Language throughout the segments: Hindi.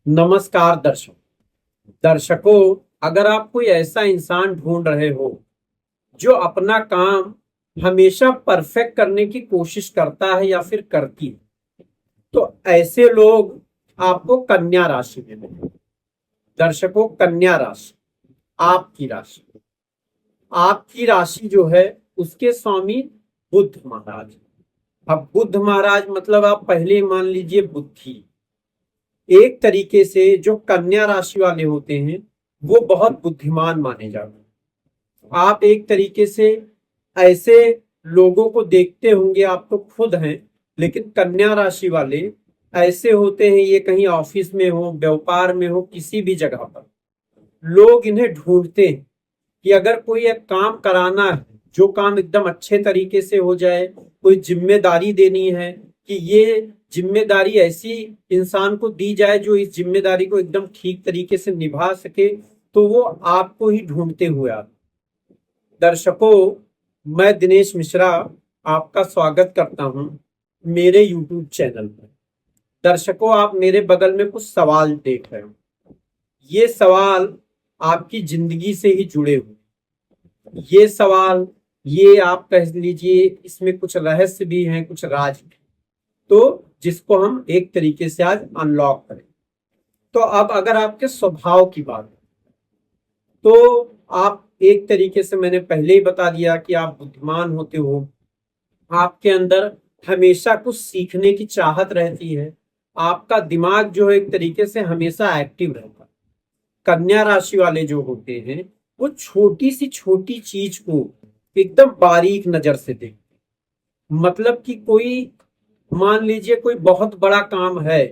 नमस्कार दर्शकों, अगर आप कोई ऐसा इंसान ढूंढ रहे हो जो अपना काम हमेशा परफेक्ट करने की कोशिश करता है या फिर करती है, तो ऐसे लोग आपको कन्या राशि में मिलेंगे। दर्शकों, कन्या राशि आपकी राशि आपकी राशि जो है उसके स्वामी बुध महाराज। अब बुध महाराज मतलब आप पहले ही मान लीजिए बुद्धि। एक तरीके से जो कन्या राशि वाले होते हैं वो बहुत बुद्धिमान माने जाते हैं। आप एक तरीके से ऐसे लोगों को देखते होंगे, आप तो खुद हैं, लेकिन कन्या राशि वाले ऐसे होते हैं, ये कहीं ऑफिस में हो, व्यापार में हो, किसी भी जगह पर लोग इन्हें ढूंढते हैं कि अगर कोई एक काम कराना है, जो काम एकदम अच्छे तरीके से हो जाए, कोई जिम्मेदारी देनी है कि ये जिम्मेदारी ऐसी इंसान को दी जाए जो इस जिम्मेदारी को एकदम ठीक तरीके से निभा सके, तो वो आपको ही ढूंढते हुए आते। दर्शकों, मैं दिनेश मिश्रा आपका स्वागत करता हूं मेरे YouTube चैनल पर। दर्शकों, आप मेरे बगल में कुछ सवाल देख रहे हो। ये सवाल आपकी जिंदगी से ही जुड़े हुए। ये सवाल, ये आप कह लीजिए, इसमें कुछ रहस्य भी हैं, कुछ राज भी, तो जिसको हम एक तरीके से आज अनलॉक करें। तो अब अगर आपके स्वभाव की बात, तो आप एक तरीके से, मैंने पहले ही बता दिया कि आप बुद्धिमान होते हो। आपके अंदर हमेशा कुछ सीखने की चाहत रहती है। आपका दिमाग जो है एक तरीके से हमेशा एक्टिव रहता है। कन्या राशि वाले जो होते हैं वो छोटी सी छोटी चीज को एकदम बारीक नजर से देखते। मतलब कि कोई, मान लीजिए कोई बहुत बड़ा काम है,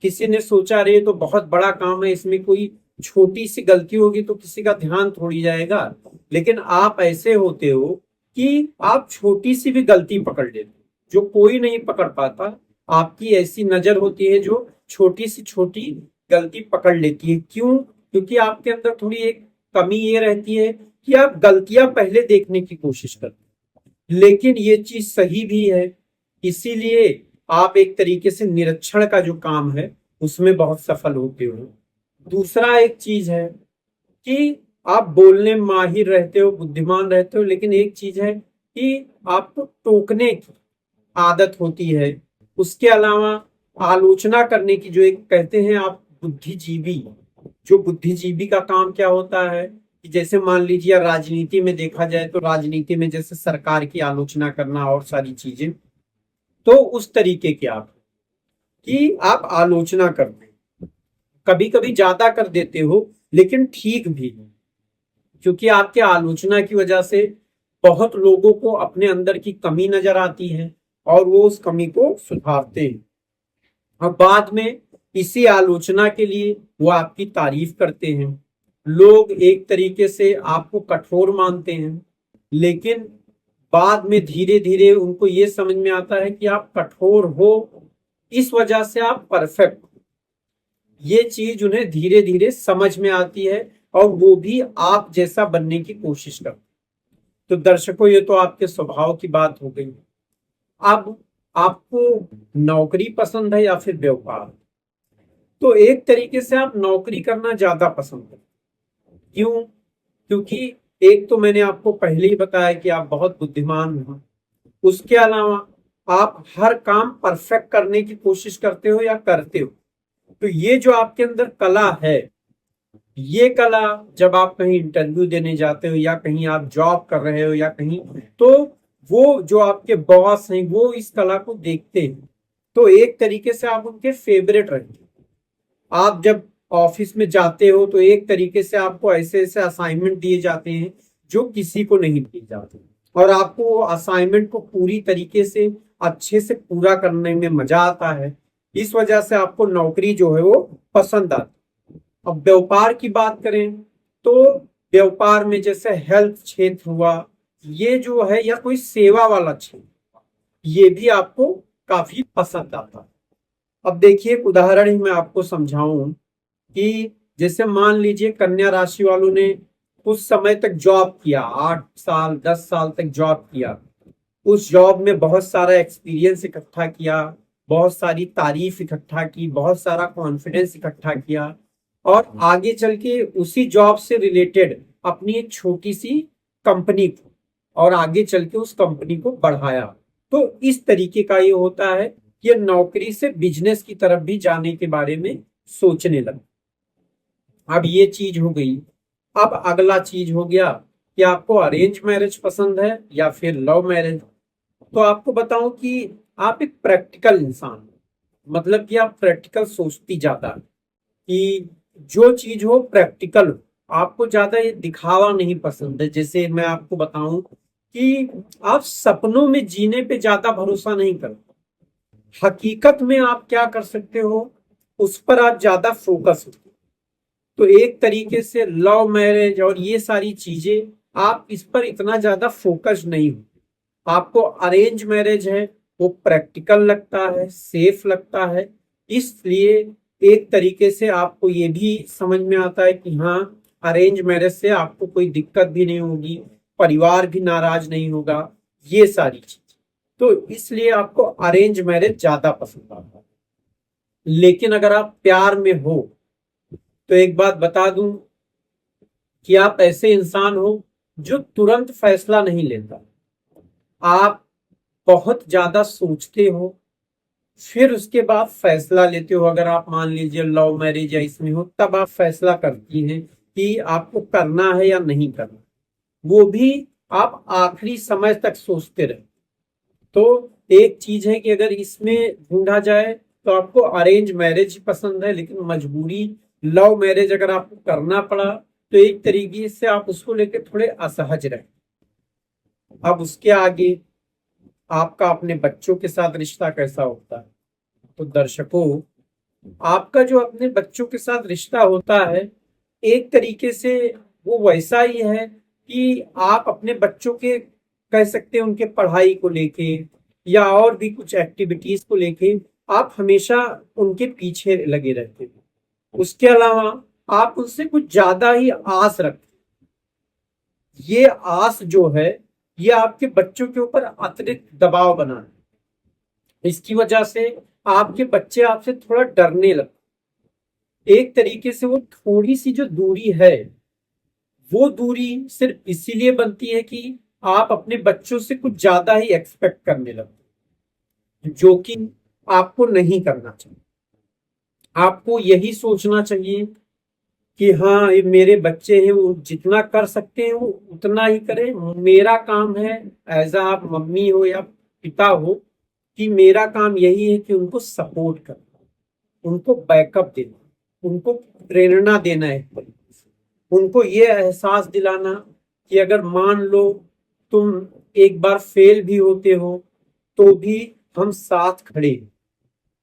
किसी ने सोचा रे तो बहुत बड़ा काम है, इसमें कोई छोटी सी गलती होगी तो किसी का ध्यान थोड़ी जाएगा। लेकिन आप ऐसे होते हो कि आप छोटी सी भी गलती पकड़ लेते हो जो कोई नहीं पकड़ पाता। आपकी ऐसी नजर होती है जो छोटी सी छोटी गलती पकड़ लेती है। क्यों? क्योंकि आपके अंदर थोड़ी एक कमी ये रहती है कि आप गलतियां पहले देखने की कोशिश करते हैं। लेकिन ये चीज सही भी है, इसीलिए आप एक तरीके से निरीक्षण का जो काम है उसमें बहुत सफल होते हो। दूसरा एक चीज है कि आप बोलने में माहिर रहते हो, बुद्धिमान रहते हो, लेकिन एक चीज है कि आपको टोकने की आदत होती है। उसके अलावा आलोचना करने की, जो एक कहते हैं आप बुद्धिजीवी, जो बुद्धिजीवी का काम क्या होता है कि जैसे मान लीजिए राजनीति में देखा जाए तो राजनीति में जैसे सरकार की आलोचना करना और सारी चीजें, तो उस तरीके के आप कि आप आलोचना करते हैं, कभी कभी ज्यादा कर देते हो, लेकिन ठीक भी है, क्योंकि आपके आलोचना की वजह से बहुत लोगों को अपने अंदर की कमी नजर आती है और वो उस कमी को सुधारते हैं और बाद में इसी आलोचना के लिए वो आपकी तारीफ करते हैं। लोग एक तरीके से आपको कठोर मानते हैं, लेकिन बाद में धीरे धीरे उनको ये समझ में आता है कि आप कठोर हो, इस वजह से आप परफेक्ट। ये चीज उन्हें धीरे धीरे समझ में आती है और वो भी आप जैसा बनने की कोशिश करते हैं। तो दर्शकों, ये तो आपके स्वभाव की बात हो गई। अब आपको नौकरी पसंद है या फिर व्यापार? तो एक तरीके से आप नौकरी करना ज्यादा पसंद करते। क्यों? क्योंकि एक तो मैंने आपको पहले ही बताया कि आप बहुत बुद्धिमान हो, उसके अलावा आप हर काम परफेक्ट करने की कोशिश करते हो या करते हो। तो ये जो आपके अंदर कला है, ये कला जब आप कहीं इंटरव्यू देने जाते हो या कहीं आप जॉब कर रहे हो या कहीं, तो वो जो आपके बॉस हैं वो इस कला को देखते हैं, तो एक तरीके से आप उनके फेवरेट रहते हो। आप जब ऑफिस में जाते हो तो एक तरीके से आपको ऐसे ऐसे असाइनमेंट दिए जाते हैं जो किसी को नहीं दिए जाते, और आपको वो असाइनमेंट को पूरी तरीके से अच्छे से पूरा करने में मजा आता है। इस वजह से आपको नौकरी जो है वो पसंद आती है। अब व्यापार की बात करें तो व्यापार में जैसे हेल्थ क्षेत्र हुआ, ये जो है, या कोई सेवा वाला क्षेत्र, ये भी आपको काफी पसंद आता है। अब देखिए, एक उदाहरण ही मैं आपको समझाऊं कि जैसे मान लीजिए कन्या राशि वालों ने कुछ समय तक जॉब किया, 8 साल 10 साल तक जॉब किया, उस जॉब में बहुत सारा एक्सपीरियंस इकट्ठा किया, बहुत सारी तारीफ इकट्ठा की, बहुत सारा कॉन्फिडेंस इकट्ठा किया और आगे चल के उसी जॉब से रिलेटेड अपनी एक छोटी सी कंपनी को और आगे चल के उस कंपनी को बढ़ाया। तो इस तरीके का ये होता है, ये नौकरी से बिजनेस की तरफ भी जाने के बारे में सोचने लगा। अब ये चीज हो गई। अब अगला चीज हो गया कि आपको अरेंज मैरिज पसंद है या फिर लव मैरिज। तो आपको बताऊं कि आप एक प्रैक्टिकल इंसान हो, मतलब कि आप प्रैक्टिकल सोचती ज्यादा है कि जो चीज हो प्रैक्टिकल हो, आपको ज्यादा ये दिखावा नहीं पसंद है। जैसे मैं आपको बताऊं कि आप सपनों में जीने पे ज्यादा भरोसा नहीं करते, हकीकत में आप क्या कर सकते हो उस पर आप ज्यादा फोकस हो। तो एक तरीके से लव मैरिज और ये सारी चीजें आप इस पर इतना ज्यादा फोकस नहीं हो। आपको अरेंज मैरिज है वो प्रैक्टिकल लगता है, सेफ लगता है, इसलिए एक तरीके से आपको ये भी समझ में आता है कि हाँ, अरेंज मैरिज से आपको कोई दिक्कत भी नहीं होगी, परिवार भी नाराज नहीं होगा, ये सारी चीज। तो इसलिए आपको अरेंज मैरिज ज्यादा पसंद आता है। लेकिन अगर आप प्यार में हो तो एक बात बता दूं कि आप ऐसे इंसान हो जो तुरंत फैसला नहीं लेता। आप बहुत ज्यादा सोचते हो, फिर उसके बाद फैसला लेते हो। अगर आप मान लीजिए लव मैरिज या इसमें हो, तब आप फैसला करती हैं कि आपको करना है या नहीं करना, वो भी आप आखिरी समय तक सोचते रहे। तो एक चीज है कि अगर इसमें ढूंढा जाए तो आपको अरेंज मैरिज पसंद है, लेकिन मजबूरी लव मैरिज अगर आपको करना पड़ा तो एक तरीके से आप उसको लेकर थोड़े असहज रहे। अब उसके आगे आपका अपने बच्चों के साथ रिश्ता कैसा होता है। तो दर्शकों, आपका जो अपने बच्चों के साथ रिश्ता होता है एक तरीके से वो वैसा ही है कि आप अपने बच्चों के कह सकते हैं उनके पढ़ाई को लेके या और भी कुछ एक्टिविटीज को लेके आप हमेशा उनके पीछे लगे रहते हैं। उसके अलावा आप उनसे कुछ ज्यादा ही आस रखते हैं। ये आस जो है ये आपके बच्चों के ऊपर अतिरिक्त दबाव बनाना, इसकी वजह से आपके बच्चे आपसे थोड़ा डरने लगते। एक तरीके से वो थोड़ी सी जो दूरी है वो दूरी सिर्फ इसीलिए बनती है कि आप अपने बच्चों से कुछ ज्यादा ही एक्सपेक्ट करने लगते, जो कि आपको नहीं करना चाहिए। आपको यही सोचना चाहिए कि हाँ, ये मेरे बच्चे हैं, वो जितना कर सकते हैं वो उतना ही करें। मेरा काम है एज आप मम्मी हो या पिता हो कि मेरा काम यही है कि उनको सपोर्ट करना, उनको बैकअप देना, उनको प्रेरणा देना है, उनको ये एहसास दिलाना कि अगर मान लो तुम एक बार फेल भी होते हो तो भी हम साथ खड़े हैं।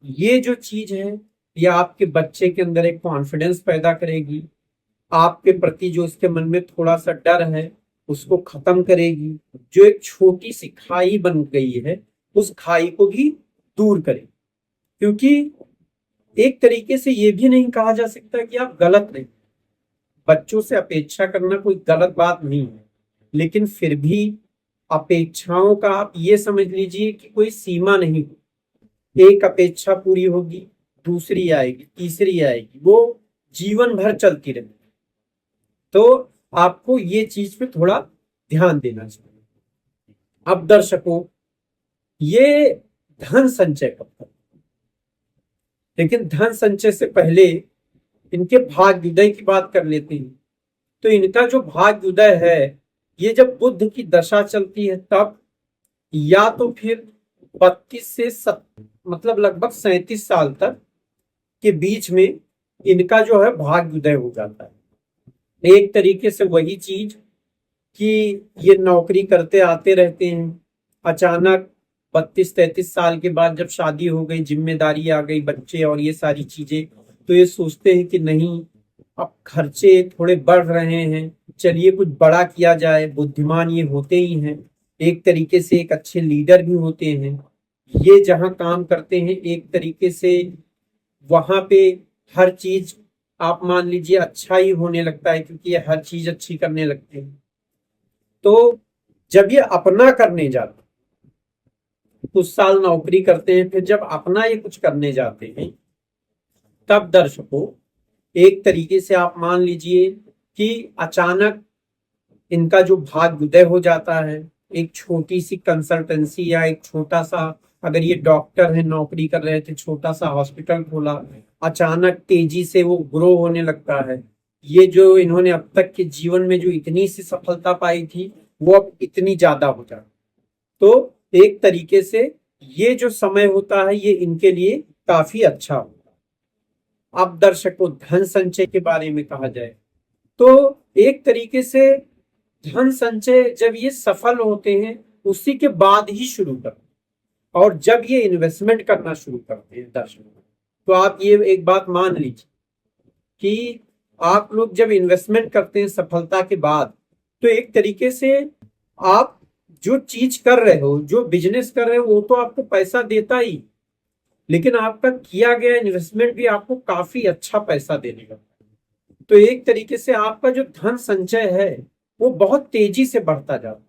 ये जो चीज है ये आपके बच्चे के अंदर एक कॉन्फिडेंस पैदा करेगी, आपके प्रति जो इसके मन में थोड़ा सा डर है उसको खत्म करेगी, जो एक छोटी सी खाई बन गई है उस खाई को भी दूर करेगी। क्योंकि एक तरीके से ये भी नहीं कहा जा सकता कि आप गलत नहीं, बच्चों से अपेक्षा करना कोई गलत बात नहीं है, लेकिन फिर भी अपेक्षाओं का आप ये समझ लीजिए कि कोई सीमा नहीं। एक अपेक्षा पूरी होगी, दूसरी आएगी, तीसरी आएगी, वो जीवन भर चलती रहेगी। तो आपको ये चीज पे थोड़ा ध्यान देना चाहिए। अब दर्शकों, ये धन संचय कब तक, लेकिन धन संचय से पहले इनके भाग्योदय की बात कर लेते हैं। तो इनका जो भाग्योदय है ये जब बुध की दशा चलती है तब, या तो फिर 32 से मतलब लगभग 37 साल तक के बीच में इनका जो है भाग्योदय हो जाता है। एक तरीके से वही चीज कि ये नौकरी करते आते रहते हैं, अचानक 32-33 साल के बाद जब शादी हो गई, जिम्मेदारी आ गई, बच्चे और ये सारी चीजें, तो ये सोचते हैं कि नहीं, अब खर्चे थोड़े बढ़ रहे हैं, चलिए कुछ बड़ा किया जाए। बुद्धिमान ये होते ही हैं, एक तरीके से एक अच्छे लीडर भी होते हैं। ये जहाँ काम करते हैं एक तरीके से वहां पे हर चीज आप मान लीजिए अच्छा ही होने लगता है, क्योंकि ये हर चीज अच्छी करने लगते हैं। तो जब ये अपना करने जाते कुछ साल नौकरी करते हैं, फिर जब अपना ये कुछ करने जाते हैं, तब दर्शकों एक तरीके से आप मान लीजिए कि अचानक इनका जो भाग्योदय हो जाता है। एक छोटी सी कंसल्टेंसी या एक छोटा सा, अगर ये डॉक्टर है नौकरी कर रहे थे, छोटा सा हॉस्पिटल खोला, अचानक तेजी से वो ग्रो होने लगता है। ये जो इन्होंने अब तक के जीवन में जो इतनी सी सफलता पाई थी, वो अब इतनी ज्यादा हो जाती। तो एक तरीके से ये जो समय होता है ये इनके लिए काफी अच्छा होता है। अब दर्शकों धन संचय के बारे में कहा जाए तो एक तरीके से धन संचय जब ये सफल होते हैं उसी के बाद ही शुरू करते हैं। और जब ये इन्वेस्टमेंट करना शुरू करते हैं दर्शकों, तो आप ये एक बात मान लीजिए कि आप लोग जब इन्वेस्टमेंट करते हैं सफलता के बाद, तो एक तरीके से आप जो चीज कर रहे हो, जो बिजनेस कर रहे हो, वो तो आपको पैसा देता ही, लेकिन आपका किया गया इन्वेस्टमेंट भी आपको काफी अच्छा पैसा देने लगता है। तो एक तरीके से आपका जो धन संचय है वो बहुत तेजी से बढ़ता जाता है।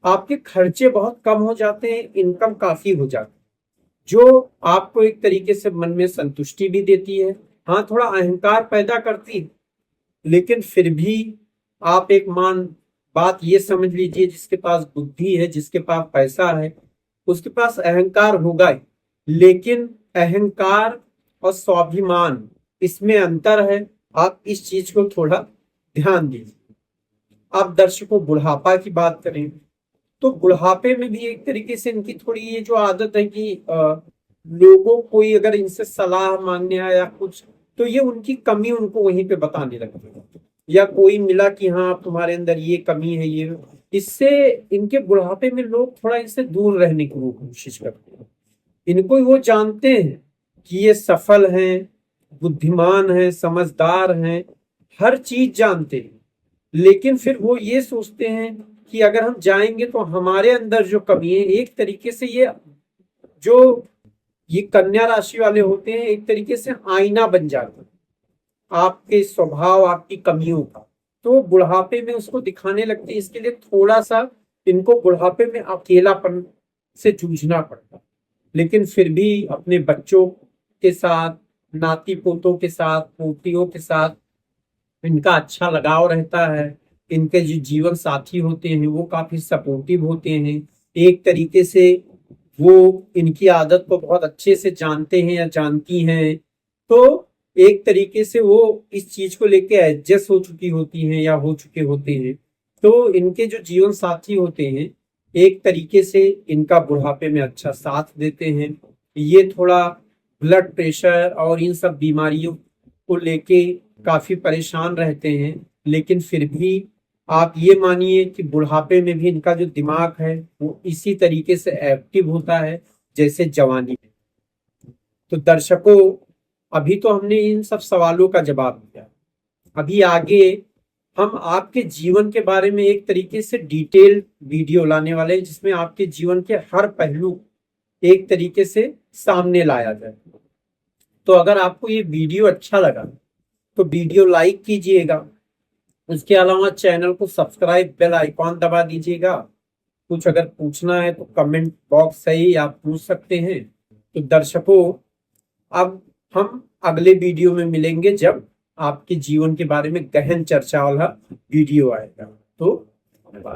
आपके खर्चे बहुत कम हो जाते हैं, इनकम काफी हो जाती है, जो आपको एक तरीके से मन में संतुष्टि भी देती है। हाँ, थोड़ा अहंकार पैदा करती है, लेकिन फिर भी आप एक बात ये समझ लीजिए, जिसके पास बुद्धि है, जिसके पास पैसा है, उसके पास अहंकार होगा ही, लेकिन अहंकार और स्वाभिमान इसमें अंतर है। आप इस चीज को थोड़ा ध्यान दीजिए। आप दर्शकों बुढ़ापा की बात करें तो बुढ़ापे में भी एक तरीके से इनकी थोड़ी ये जो आदत है कि लोगों कोई अगर इनसे सलाह मांगने आया या कुछ, तो ये उनकी कमी उनको वहीं पे बताने लगते हैं, या कोई मिला कि हाँ तुम्हारे अंदर ये कमी है, ये, इससे इनके बुढ़ापे में लोग थोड़ा इनसे दूर रहने की वो कोशिश करते हैं। इनको वो जानते हैं कि ये सफल हैं, बुद्धिमान हैं, समझदार हैं, हर चीज जानते हैं, लेकिन फिर वो ये सोचते हैं कि अगर हम जाएंगे तो हमारे अंदर जो कमी है, एक तरीके से ये कन्या राशि वाले होते हैं, एक तरीके से आईना बन जाते हैं आपके स्वभाव, आपकी कमियों का, तो बुढ़ापे में उसको दिखाने लगते हैं। इसके लिए थोड़ा सा इनको बुढ़ापे में अकेलापन से जूझना पड़ता है, लेकिन फिर भी अपने बच्चों के साथ, नाती पोतों के साथ, पोतियों के साथ इनका अच्छा लगाव रहता है। इनके जो जीवन साथी होते हैं वो काफी सपोर्टिव होते हैं। एक तरीके से वो इनकी आदत को बहुत अच्छे से जानते हैं या जानती हैं, तो एक तरीके से वो इस चीज को लेके एडजस्ट हो चुकी होती हैं या हो चुके होते हैं। तो इनके जो जीवन साथी होते हैं एक तरीके से इनका बुढ़ापे में अच्छा साथ देते हैं। ये थोड़ा ब्लड प्रेशर और इन सब बीमारियों को लेके काफी परेशान रहते हैं, लेकिन फिर भी आप ये मानिए कि बुढ़ापे में भी इनका जो दिमाग है वो इसी तरीके से एक्टिव होता है जैसे जवानी में। तो दर्शकों अभी तो हमने इन सब सवालों का जवाब दिया, अभी आगे हम आपके जीवन के बारे में एक तरीके से डिटेल वीडियो लाने वाले हैं, जिसमें आपके जीवन के हर पहलू एक तरीके से सामने लाया जाए। तो अगर आपको ये वीडियो अच्छा लगा तो वीडियो लाइक कीजिएगा, उसके अलावा चैनल को सब्सक्राइब, बेल आइकॉन दबा दीजिएगा। कुछ अगर पूछना है तो कमेंट बॉक्स से ही आप पूछ सकते हैं। तो दर्शकों अब हम अगले वीडियो में मिलेंगे जब आपके जीवन के बारे में गहन चर्चा वाला वीडियो आएगा। तो धन्यवाद।